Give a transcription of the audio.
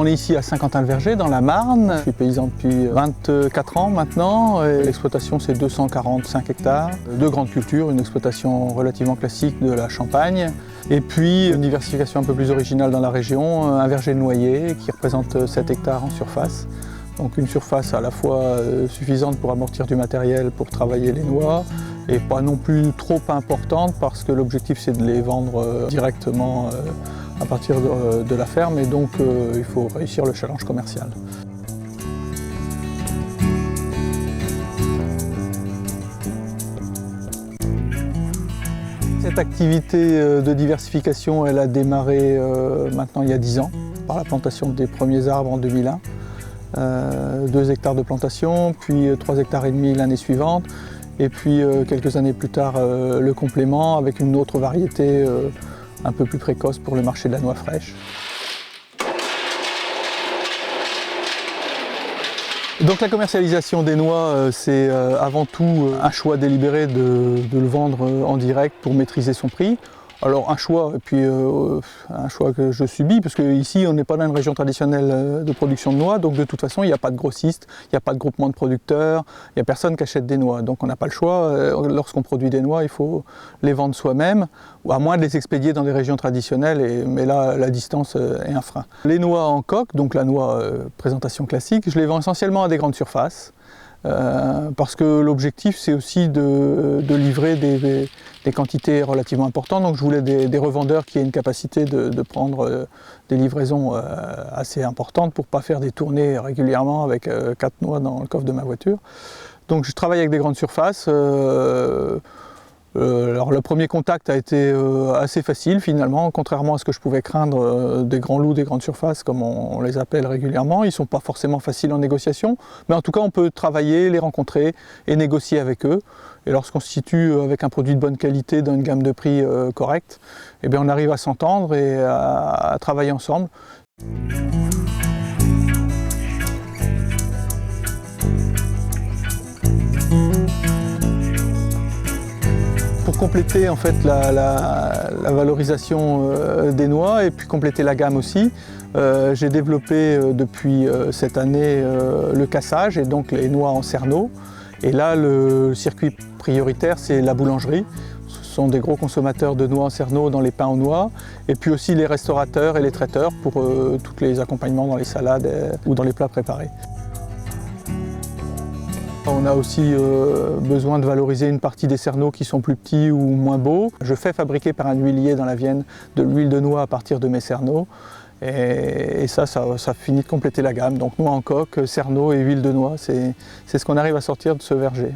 on est ici à Saint-Quentin-le-Verger, dans la Marne. Je suis paysan depuis 24 ans maintenant. L'exploitation, c'est 245 hectares. Deux grandes cultures, une exploitation relativement classique de la Champagne. Et puis une diversification un peu plus originale dans la région, un verger de noyer qui représente 7 hectares en surface. Donc une surface à la fois suffisante pour amortir du matériel pour travailler les noix et pas non plus trop importante parce que l'objectif c'est de les vendre directement à partir de la ferme et donc il faut réussir le challenge commercial. Cette activité de diversification, elle a démarré maintenant il y a 10 ans par la plantation des premiers arbres en 2001. 2 hectares de plantation, puis 3,5 hectares l'année suivante, et puis quelques années plus tard le complément avec une autre variété un peu plus précoce pour le marché de la noix fraîche. Donc la commercialisation des noix, c'est avant tout un choix délibéré de le vendre en direct pour maîtriser son prix. Alors un choix, et puis un choix que je subis, parce qu'ici on n'est pas dans une région traditionnelle de production de noix, donc de toute façon il n'y a pas de grossistes, il n'y a pas de groupement de producteurs, il n'y a personne qui achète des noix. Donc on n'a pas le choix, lorsqu'on produit des noix, il faut les vendre soi-même, ou à moins de les expédier dans des régions traditionnelles, mais là la distance est un frein. Les noix en coque, donc la noix présentation classique, je les vends essentiellement à des grandes surfaces. Parce que l'objectif c'est aussi de livrer des quantités relativement importantes, donc je voulais des revendeurs qui aient une capacité de prendre des livraisons assez importantes pour ne pas faire des tournées régulièrement avec 4 noix dans le coffre de ma voiture. Donc je travaille avec des grandes surfaces. Alors le premier contact a été assez facile finalement, contrairement à ce que je pouvais craindre des grands loups, des grandes surfaces comme on les appelle régulièrement. Ils ne sont pas forcément faciles en négociation, mais en tout cas on peut travailler, les rencontrer et négocier avec eux. Et lorsqu'on se situe avec un produit de bonne qualité dans une gamme de prix correcte, eh bien on arrive à s'entendre et à travailler ensemble. Pour compléter en fait la valorisation des noix et puis compléter la gamme aussi, j'ai développé depuis cette année le cassage et donc les noix en cerneau. Et là le circuit prioritaire c'est la boulangerie. Ce sont des gros consommateurs de noix en cerneau dans les pains aux noix et puis aussi les restaurateurs et les traiteurs pour tous les accompagnements dans les salades ou dans les plats préparés. On a aussi besoin de valoriser une partie des cerneaux qui sont plus petits ou moins beaux. Je fais fabriquer par un huilier dans la Vienne de l'huile de noix à partir de mes cerneaux. Et ça finit de compléter la gamme. Donc noix en coque, cerneaux et huile de noix, c'est ce qu'on arrive à sortir de ce verger.